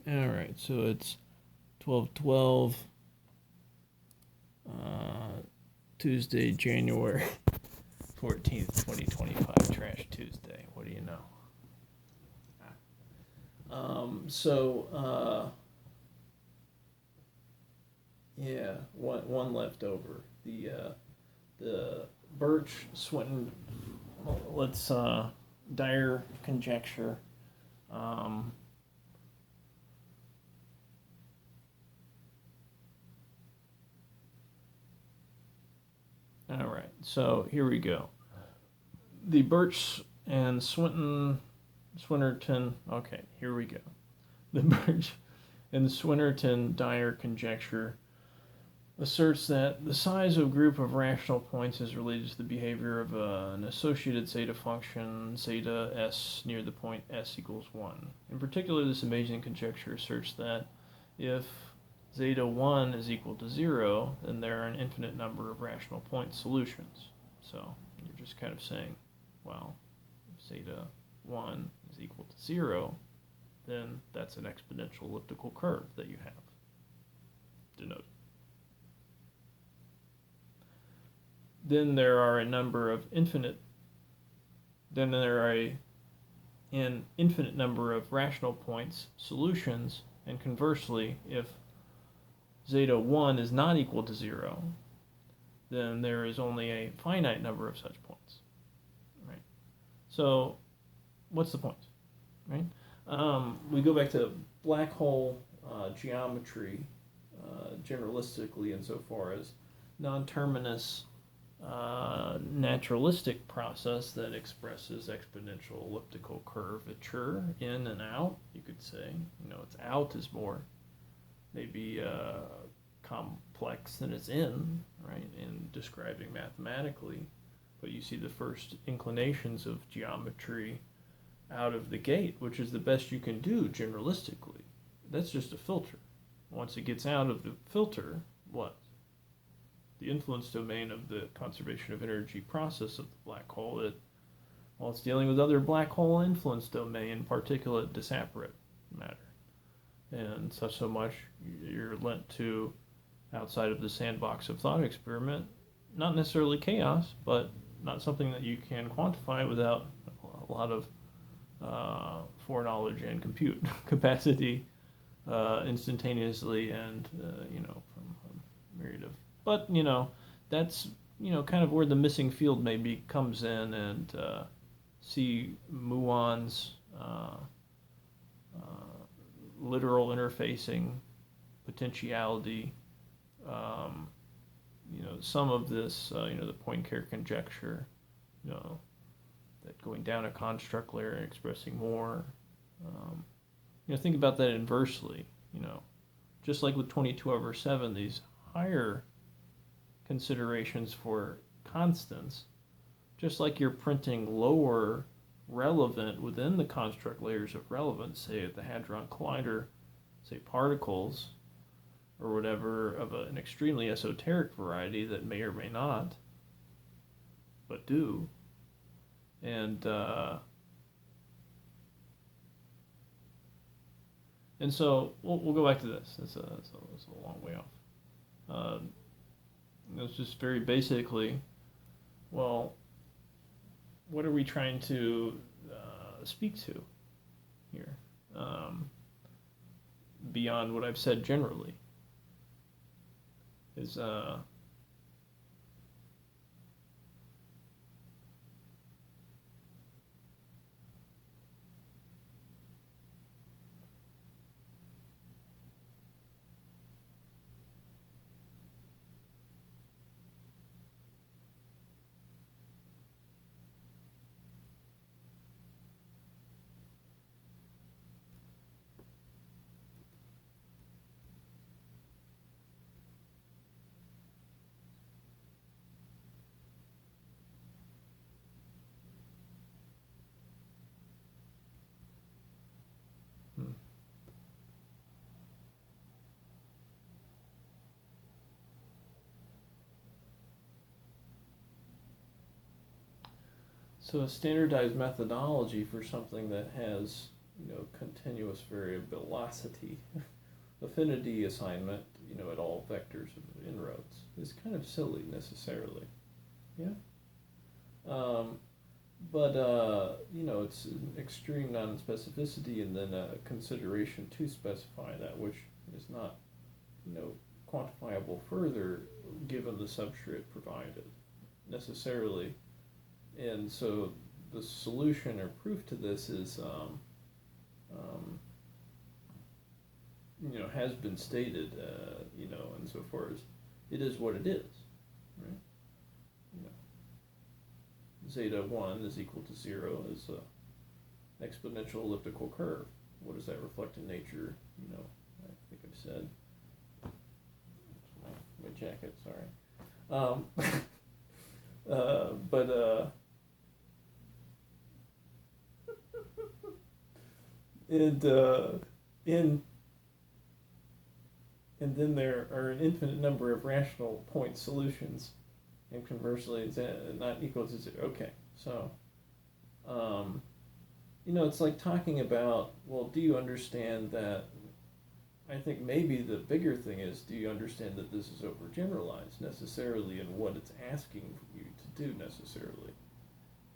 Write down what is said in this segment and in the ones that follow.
All right, so it's 12/12, Tuesday, January 14th, 2025, Trash Tuesday. What do you know? Yeah, one left over. The Birch, Swinton, let's, Dyer Conjecture. Um, all right, so here we go. The Birch and Swinnerton. Okay, here we go. The Birch and Swinnerton Dyer conjecture asserts that the size of a group of rational points is related to the behavior of an associated zeta function, zeta s, near the point s equals 1. In particular, this amazing conjecture asserts that if zeta 1 is equal to 0, then there are an infinite number of rational point solutions. So you're just kind of saying, well, if zeta 1 is equal to 0, then that's an exponential elliptical curve that you have denoted. Then there are an infinite number of rational points, solutions, and conversely, if zeta 1 is not equal to 0, then there is only a finite number of such points. Right? So, what's the point? Right? We go back to black hole geometry generalistically insofar as non-terminus naturalistic process that expresses exponential elliptical curvature in and out, you could say. Its out is more maybe complex than its in, right, in describing mathematically. But you see the first inclinations of geometry out of the gate, which is the best you can do generalistically. That's just a filter. Once it gets out of the filter, what? The influence domain of the conservation of energy process of the black hole, it's dealing with other black hole influence domain, particulate disapparate matter. And such so much you're lent to outside of the sandbox of thought experiment, not necessarily chaos, but not something that you can quantify without a lot of foreknowledge and compute capacity instantaneously and, from a myriad of. But, that's, kind of where the missing field maybe comes in, and see muon's literal interfacing potentiality. Some of this, the Poincare conjecture, that going down a construct layer and expressing more. Think about that inversely. Just like with 22/7, these higher considerations for constants, just like you're printing lower relevant within the construct layers of relevance, say at the Hadron Collider, say particles or whatever of an extremely esoteric variety that may or may not, but do. And so we'll go back to this. It's a long way off. It's just very basically, well, what are we trying to speak to here, beyond what I've said generally? Is hmm. So a standardized methodology for something that has continuous variability affinity assignment, at all vectors of inroads is kind of silly necessarily. Yeah. Um, but it's an extreme non-specificity and then a consideration to specify that which is not, you know, quantifiable further given the substrate provided necessarily. And so the solution or proof to this is, has been stated, insofar as it is what it is, right? You know, zeta 1 is equal to 0 is an exponential elliptical curve. What does that reflect in nature? I think I've said. My jacket, sorry. But and and then there are an infinite number of rational point solutions, and conversely, it's not equal to 0. Okay, so it's like talking about, well, do you understand that? I think maybe the bigger thing is, do you understand that this is overgeneralized necessarily and what it's asking you to do necessarily?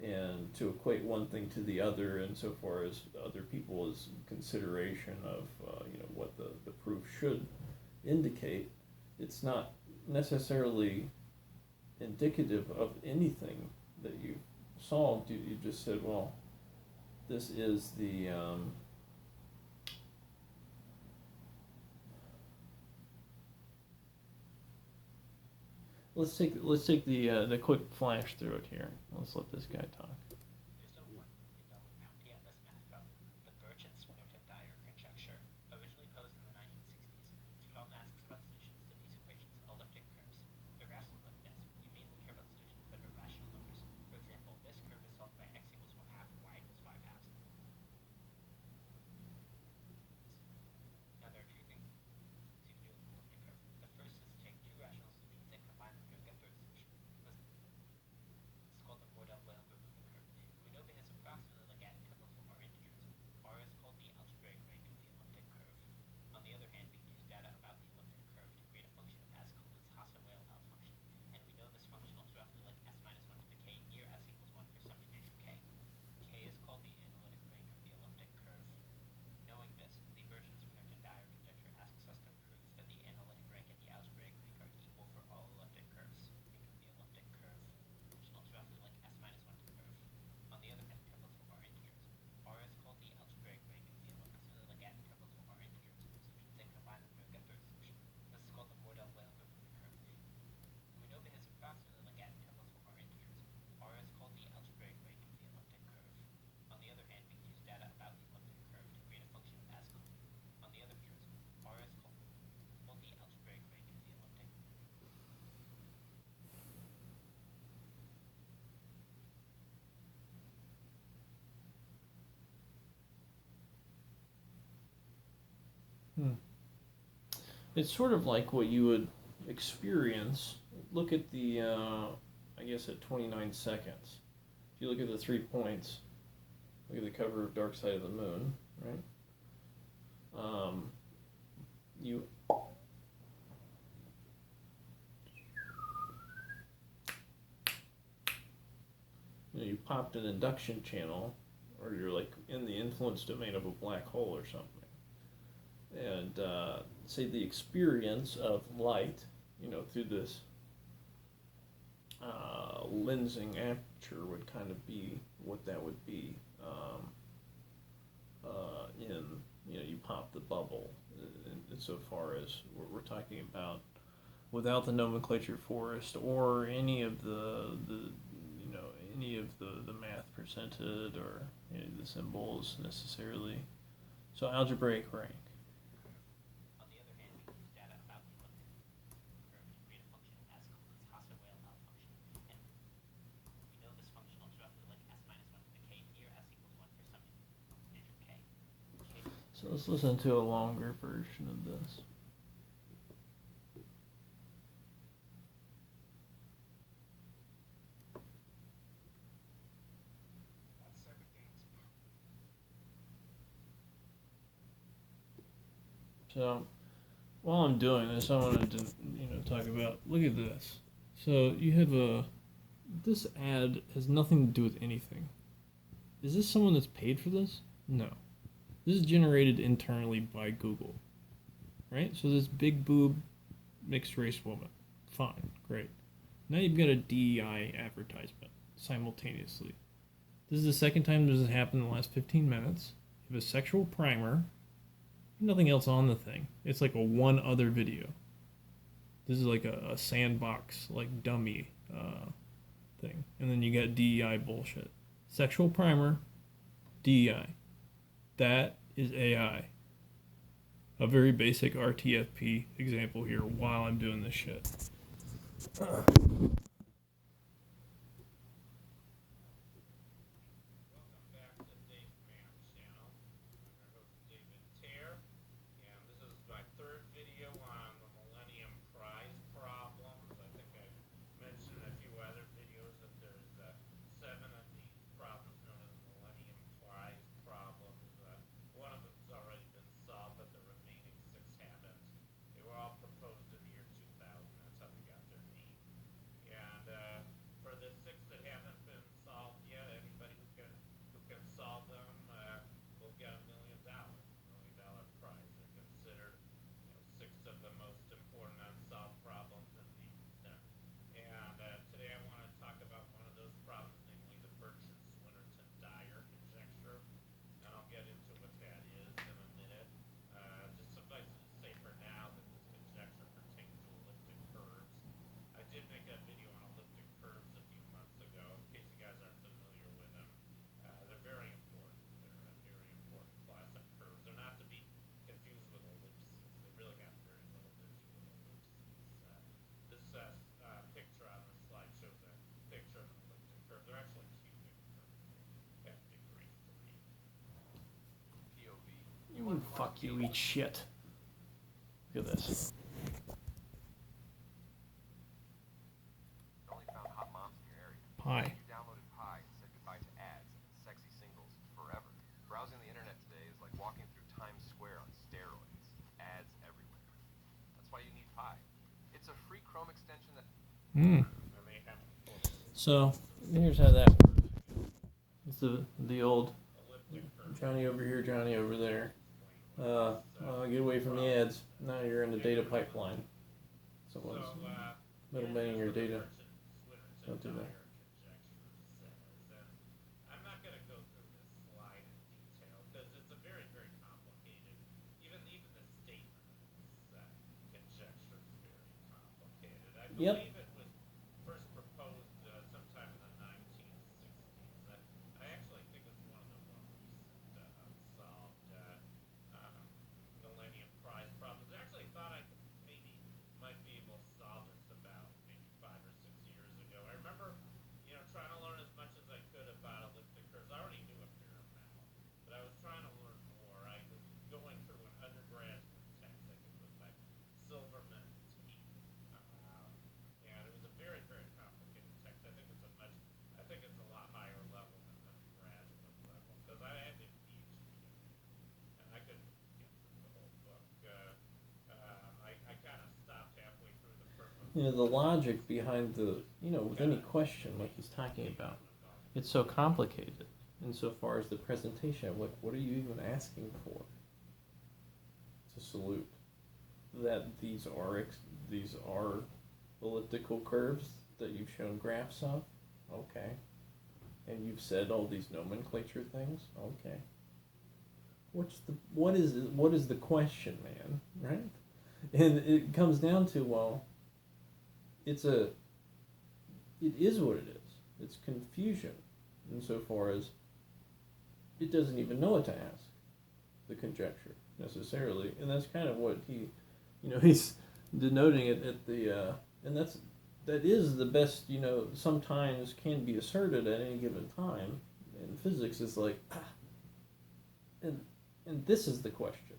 And to equate one thing to the other insofar as other people's consideration of, what the proof should indicate, it's not necessarily indicative of anything that you solved. You just said, well, this is the... Let's take the quick flash through it here. Let's let this guy talk. There's no one idea in this math problem. The Birch and Swinton Dyer conjecture, originally posed in the 1960s, Swinton asks about solutions to these equations, elliptic curves. The graphs look like this. We mainly care about solutions that are rational numbers. For example, this curve is solved by x equals 1 half, y equals 5 halves. Now there are two things to do with an elliptic curve. The first is to take two rational solutions and combine them to get a third solution. It's called the Mordell-Weilber moving curve. We know behaves approximately like at intervals for R integers. R is called the algebraic rank of the elliptic curve. On the other hand, we can use data about the elliptic curve to create a function of S called its Hasse-Weilbach function. And we know this function looks roughly like S minus 1 to the k near S equals 1 for some integer k. K is called the analytic rank of the elliptic curve. Knowing this, the Birch and Swinton Dyer conjecture asks us to prove that the analytic rank and the algebraic rank are equal for all elliptic curves. Think of the elliptic curve, which looks roughly like S minus 1 to the curve. On the other hand, intervals for R integers. R is called the algebraic rank of the elliptic, like at intervals for R integers. Solutions then combine them to get a third solution. This is called the Mordell-Weilber moving curve. We know behaves approximately like at intervals for R integers. R is called the algebraic rank of the elliptic curve. On the other hand, we can use data about the elliptic curve to create a function of S. On the other truth, R is called the algebraic rank of the elliptic. It's sort of like what you would experience. Look at the, I guess at 29 seconds. If you look at the 3 points, look at the cover of Dark Side of the Moon, right? You you popped an induction channel, or you're like in the influence domain of a black hole or something. And say the experience of light, through this lensing aperture would kind of be what that would be you pop the bubble insofar as we're talking about without the nomenclature forest or any of the math presented or any of the symbols necessarily. So algebraic rank. On the other hand, we can use data about the elliptic curve to create a function of S called its Hasse-Weilbach function. And we know this function looks roughly like S minus 1 to the k near S equals 1 for some integer k. So let's listen to a longer version of this. So while I'm doing this, I wanted to talk about. Look at this. So you have this ad has nothing to do with anything. Is this someone that's paid for this? No. This is generated internally by Google, right? So this big boob mixed race woman. Fine, great. Now you've got a DEI advertisement simultaneously. This is the second time this has happened in the last 15 minutes. You have a sexual primer. Nothing else on the thing. It's like a one other video. This is like a sandbox, like dummy thing. And then you got DEI bullshit. Sexual primer, DEI. That is AI. A very basic RTFP example here while I'm doing this shit. Welcome back to Dave Mann's channel. I'm your host David Tear, and this is my third video on the Millennium Prize problems. I think I mentioned in a few other videos that there's 7 of these problems known as Millennium Prize problems. One of them's already been solved, but the remaining 6 haven't. They were all proposed in the year 2000. That's how they got their name. And for the 6 that haven't been solved yet, anybody who can solve them will get $1 million prize. They're considered 6 of the most important unsolved problems in the and today I want to talk about one of those problems, namely the Birch and Swinton Dyer conjecture, and I'll get into what that is in a minute. Just suffice it to say for now that this conjecture pertains to elliptic curves. I did make a video on elliptic curves a few months ago, in case you guys aren't familiar with them. They're very important. They're a very important class of curves. They're not to be confused with ellipses. They really have very little to do with ellipses. This picture on the slide shows a picture of an elliptic curve. They're actually cubic curves. They have degree 3. POV. Fuck you, eat shit. Look at this. Only found hot moms in your area. Pie. You downloaded Pi and said goodbye to ads and sexy singles forever. Browsing the internet today is like walking through Times Square on steroids. Ads everywhere. That's why you need Pi. It's a free Chrome extension that... Hmm. And they have So here's how that works. It's the old elliptic curves. Johnny over here, Johnny over there. Get away from the ads. Now you're in the data pipeline. Someone's middlemaning your data. Don't do that. I'm not going to go through this slide in detail because it's a very, very complicated. Even the statement of this conjecture is very complicated. I Yep. believe it was first proposed sometime in the 1960s. I actually think it's one of the more recent unsolved Millennium Prize problems. I actually thought I maybe might be able to solve this about maybe 5 or 6 years ago. I remember, trying to learn as much as I could about elliptic curves. I already knew a fair amount, but I was trying to learn more. I was going through an undergraduate text, I think it was by Silverman Tate, and it was a very, very complicated text. I think it's a lot higher level than undergraduate level because I had a PhD in it, and I couldn't get through the whole book. I kind of stopped halfway through the purpose. The logic behind with any question like he's talking about, it's so complicated insofar as the presentation. Like, what are you even asking for? To salute that these are elliptical curves that you've shown graphs of, okay, and you've said all these nomenclature things, okay. What is the question, man? Right? And it comes down to, well, it is what it is. It's confusion insofar as it doesn't even know what to ask, the conjecture, necessarily. And that's kind of what he's denoting it at the, and that is the best, sometimes can be asserted at any given time. And physics is like, and this is the question.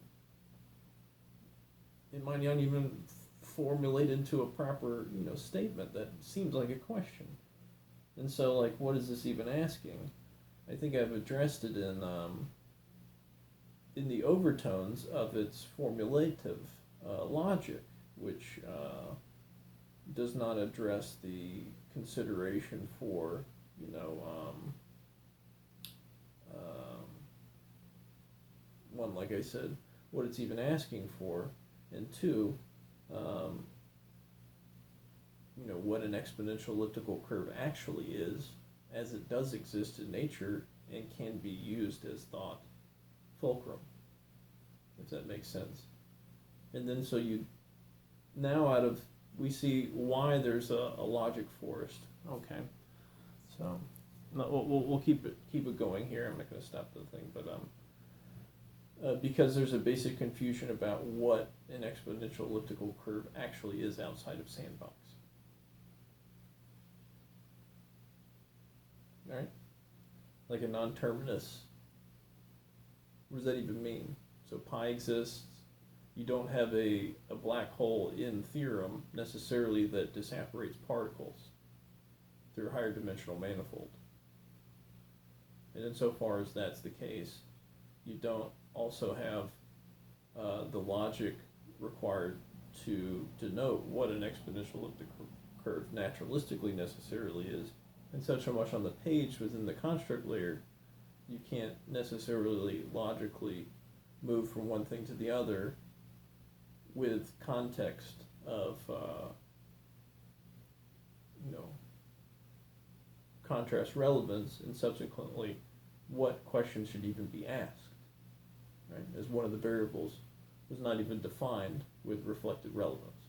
It might not even formulate into a proper, statement that seems like a question. And so, like, what is this even asking? I think I've addressed it in in the overtones of its formulative logic, which does not address the consideration for, one, like I said, what it's even asking for, and two, what an exponential elliptical curve actually is, as it does exist in nature and can be used as thought fulcrum, if that makes sense. And then so now we see why there's a logic forest. Okay, so we'll keep it going here. I'm not going to stop the thing, but because there's a basic confusion about what an exponential elliptical curve actually is outside of sandbox. All right, like a non-terminus. What does that even mean? So pi exists. You don't have a black hole in theorem necessarily that disapparates particles through a higher dimensional manifold. And insofar as that's the case, you don't also have the logic required to denote what an exponential elliptical curve naturalistically necessarily is. And so much on the page within the construct layer, you can't necessarily logically move from one thing to the other with context of contrast relevance, and subsequently what question should even be asked, right? As one of the variables was not even defined with reflected relevance.